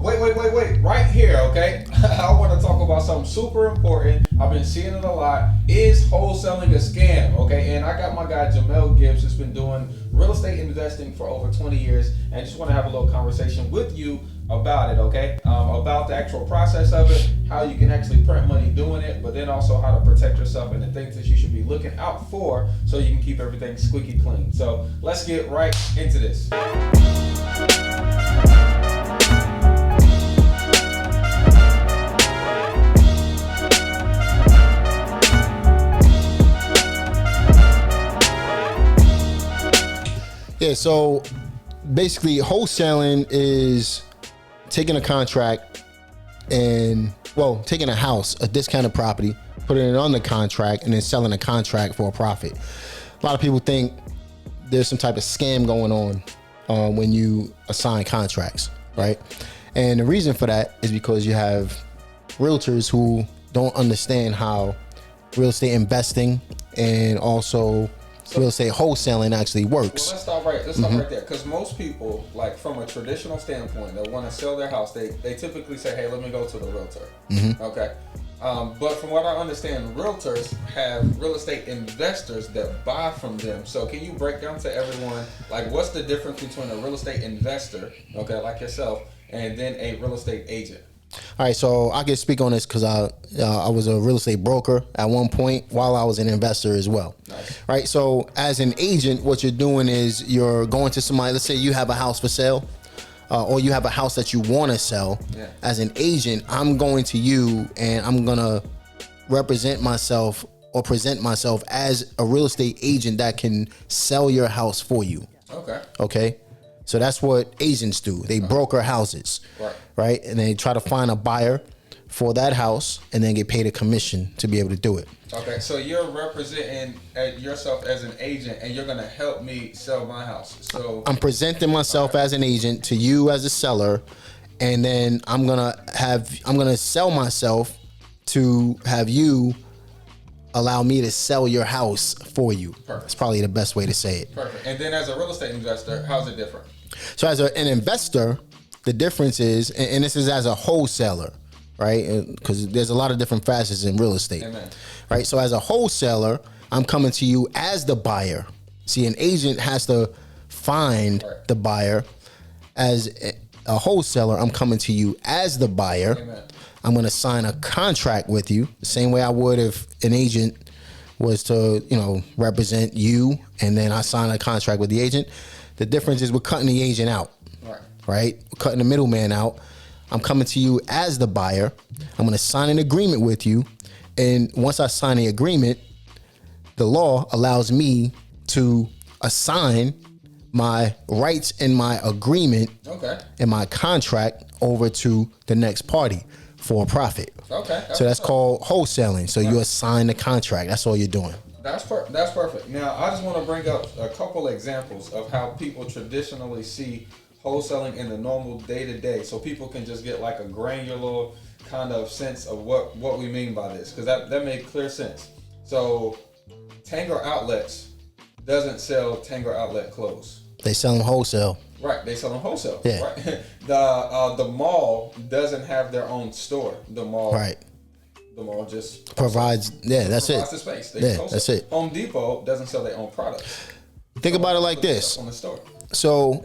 Wait. Right here, okay? I want to talk about something super important. I've been seeing it a lot. Is wholesaling a scam? Okay, and I got my guy Jamel Gibbs, who's been doing real estate investing for over 20 years, and I just want to have a little conversation with you about it, okay? About the actual process of it, how you can actually print money doing it, but then also how to protect yourself and the things that you should be looking out for so you can keep everything squeaky clean. So let's get right into this. Yeah, so basically wholesaling is taking a contract and, well, taking a house, a discounted property, putting it on the contract, and then selling a contract for a profit. A lot of people think there's some type of scam going on when you assign contracts, right? And the reason for that is because you have realtors who don't understand how real estate investing and also real estate wholesaling actually works. Well, let's start right there, because most people, like from a traditional standpoint, that want to sell their house, they typically say, hey, let me go to the realtor. Okay. But from what I understand, realtors have real estate investors that buy from them. So can you break down to everyone, like, what's the difference between a real estate investor, okay, like yourself, and then a real estate agent? All right, so I can speak on this because I was a real estate broker at one point while I was an investor as well. Nice. Right, so as an agent, what you're doing is you're going to somebody. Let's say you have a house for sale, or you have a house that you want to sell. Yeah. As an agent, I'm going to you and I'm gonna represent myself or present myself as a real estate agent that can sell your house for you. Okay. So that's what agents do. They broker houses, right? And they try to find a buyer for that house and then get paid a commission to be able to do it. Okay, so you're representing yourself as an agent, and you're gonna help me sell my house. So I'm presenting myself as an agent to you as a seller, and then I'm gonna sell myself to have you allow me to sell your house for you. Perfect. That's probably the best way to say it. Perfect. And then as a real estate investor, how's it different? So as an investor, the difference is, and this is as a wholesaler, right? Because there's a lot of different facets in real estate. Amen. Right? So as a wholesaler, I'm coming to you as the buyer. See, an agent has to find the buyer. As a wholesaler, I'm coming to you as the buyer. Amen. I'm going to sign a contract with you the same way I would if an agent was to, represent you, and then I sign a contract with the agent. The difference is we're cutting the agent out, right? We're cutting the middleman out. I'm coming to you as the buyer. I'm going to sign an agreement with you. And once I sign the agreement, the law allows me to assign my rights in my agreement and my contract over to the next party for a profit. So that's called wholesaling. So you assign the contract. That's all you're doing. That's perfect. Now, I just want to bring up a couple examples of how people traditionally see wholesaling in the normal day-to-day, so people can just get like a granular kind of sense of what we mean by this, because that made clear sense. So Tanger Outlets doesn't sell Tanger Outlet clothes. They sell them wholesale. Right, they sell them wholesale. Yeah. Right. The mall doesn't have their own store. The mall just provides. Yeah, that's it. The space. That's it. Home Depot doesn't sell their own products. Think about it like this. On the store. So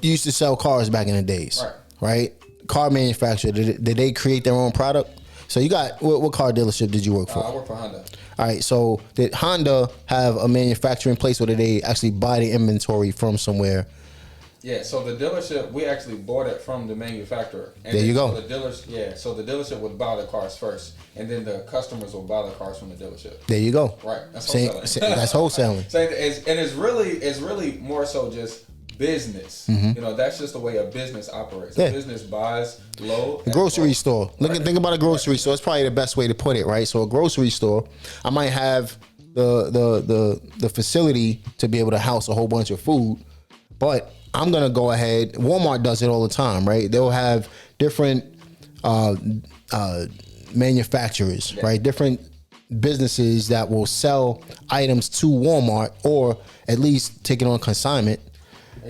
you used to sell cars back in the days, right? Car manufacturer, did they create their own product? So you got, what car dealership did you work for? I work for Honda. All right, so did Honda have a manufacturing place, or did they actually buy the inventory from somewhere? Yeah, so the dealership, we actually bought it from the manufacturer. And there you go. So the dealership would buy the cars first, and then the customers will buy the cars from the dealership. There you go. Right, that's wholesaling. That's wholesaling. It's really more so just business. That's just the way a business operates. A business buys low. A grocery store. Think about a grocery store. It's probably the best way to put it, right? So a grocery store, I might have the facility to be able to house a whole bunch of food, but I'm gonna go ahead. Walmart does it all the time, right? They'll have different manufacturers, right? Different businesses that will sell items to Walmart, or at least take it on consignment.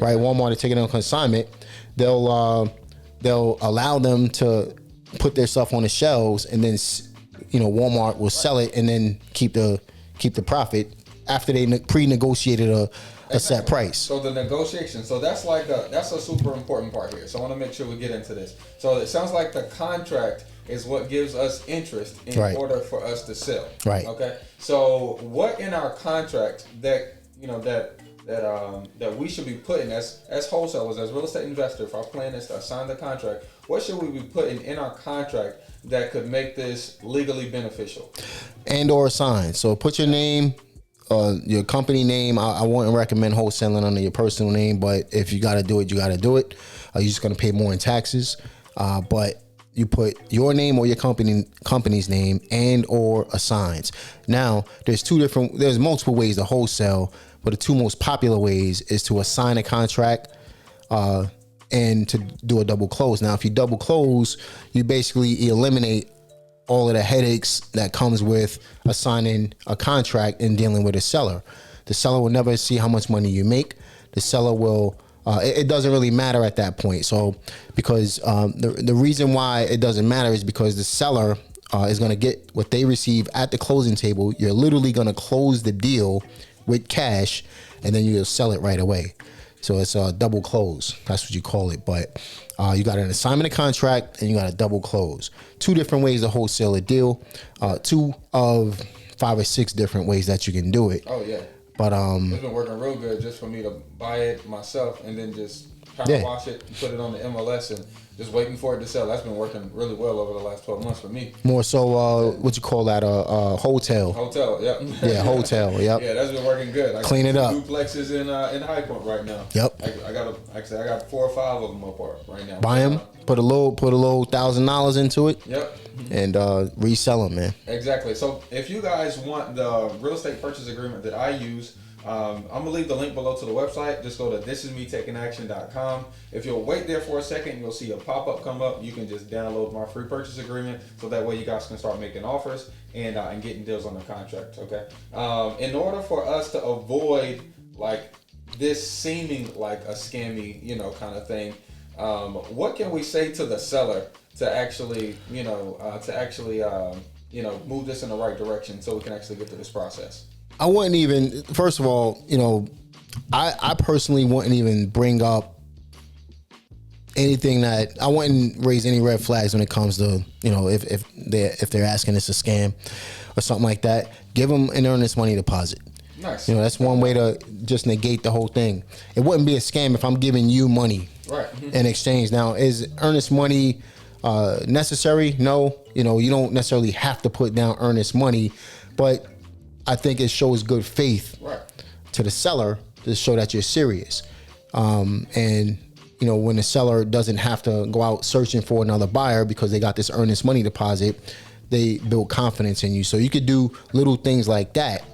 Right, Walmart to take it on consignment. They'll they'll allow them to put their stuff on the shelves, and then Walmart will sell it and then keep the profit after they pre-negotiated a set price. So the negotiation, so that's a super important part here. So I want to make sure we get into this. So it sounds like the contract is what gives us interest in order for us to sell. Right. Okay. So what in our contract that we should be putting as wholesalers, as real estate investors, if our plan is to sign the contract, what should we be putting in our contract that could make this legally beneficial? And or sign. So put your name, your company name. I wouldn't recommend wholesaling under your personal name, but if you got to do it, you got to do it. You're just going to pay more in taxes. But you put your name or your company's name and or assigns. Now, there's multiple ways to wholesale, but the two most popular ways is to assign a contract and to do a double close. Now, if you double close, you basically eliminate all of the headaches that comes with assigning a contract and dealing with a seller. The seller will never see how much money you make. The seller will, it doesn't really matter at that point. So, because the reason why it doesn't matter is because the seller is going to get what they receive at the closing table. You're literally going to close the deal with cash, and then you'll sell it right away. So it's a double close. That's what you call it. But you got an assignment of contract and you got a double close. Two different ways to wholesale a deal. Two of 5 or 6 different ways that you can do it. Oh yeah. But it's been working real good just for me to buy it myself and then just power wash it and put it on the MLS and just waiting for it to sell. That's been working really well over the last 12 months for me. More so, what you call that? Hotel. Hotel, yep. Yeah, hotel, yep. Yeah, that's been working good. I Clean it up. Duplexes in High Point right now. Yep. I got 4 or 5 of them apart right now. Buy them. Put a little $1,000 into it. Yep. And resell them, man. Exactly. So if you guys want the real estate purchase agreement that I use, I'm gonna leave the link below to the website. Just go to thisismetakinaction.com. If you'll wait there for a second, you'll see a pop-up come up. You can just download my free purchase agreement, so that way you guys can start making offers and getting deals on the contract. Okay. In order for us to avoid like this seeming like a scammy, kind of thing, what can we say to the seller to actually, move this in the right direction so we can actually get to this process? I wouldn't even, first of all, I personally wouldn't even bring up anything that, I wouldn't raise any red flags when it comes to, if they're asking it's a scam or something like that. Give them an earnest money deposit. Nice. That's one way to just negate the whole thing. It wouldn't be a scam if I'm giving you money in exchange. Now, is earnest money necessary? No. You don't necessarily have to put down earnest money, but I think it shows good faith to the seller to show that you're serious. And when the seller doesn't have to go out searching for another buyer because they got this earnest money deposit, they build confidence in you. So you could do little things like that.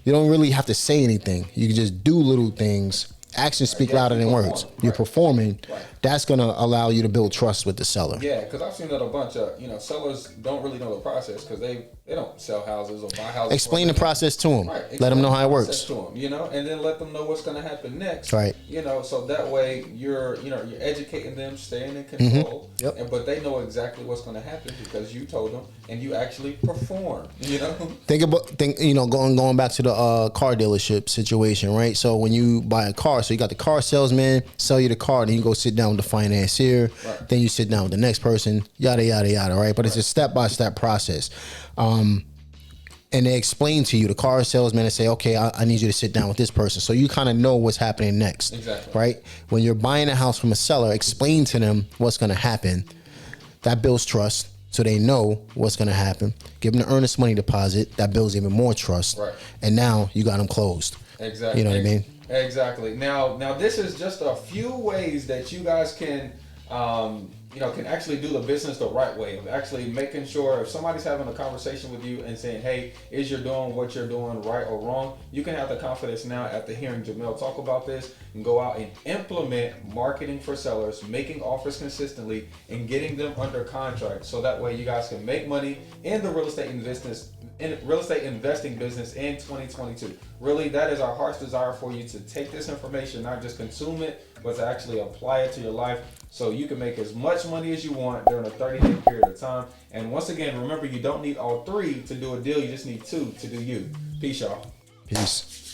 You don't really have to say anything. You can just do little things. Actions speak louder than words. You're performing. That's going to allow you to build trust with the seller. Yeah, because I've seen that a bunch of, sellers don't really know the process because they don't sell houses or buy houses. Explain the process to them. Right. Let them know how it works. To them, and then let them know what's going to happen next. Right. So that way you're educating them, staying in control. Yep. But they know exactly what's going to happen because you told them and you actually perform. Think going back to the car dealership situation, right? So when you buy a car, so you got the car salesman sell you the car, then you go sit down with the financier, then you sit down with the next person, yada yada yada, right? But it's a step-by-step process. And they explain to you, the car salesman, and say, okay, I need you to sit down with this person. So you kind of know what's happening next. Exactly. Right? When you're buying a house from a seller, explain to them what's going to happen. That builds trust, so they know what's going to happen. Give them the earnest money deposit. That builds even more trust. Right. And now you got them closed. Exactly. You know what I mean? Exactly. Now this is just a few ways that you guys can can actually do the business the right way, of actually making sure if somebody's having a conversation with you and saying, hey, is you doing what you're doing right or wrong, you can have the confidence now after hearing Jamel talk about this and go out and implement marketing for sellers, making offers consistently and getting them under contract, so that way you guys can make money in the real estate investing business in 2022. Really, that is our heart's desire for you to take this information, not just consume it, but to actually apply it to your life so you can make as much much money as you want during a 30-day period of time. And once again, remember, you don't need all 3 to do a deal. You just need 2 to do you. Peace, y'all. Peace.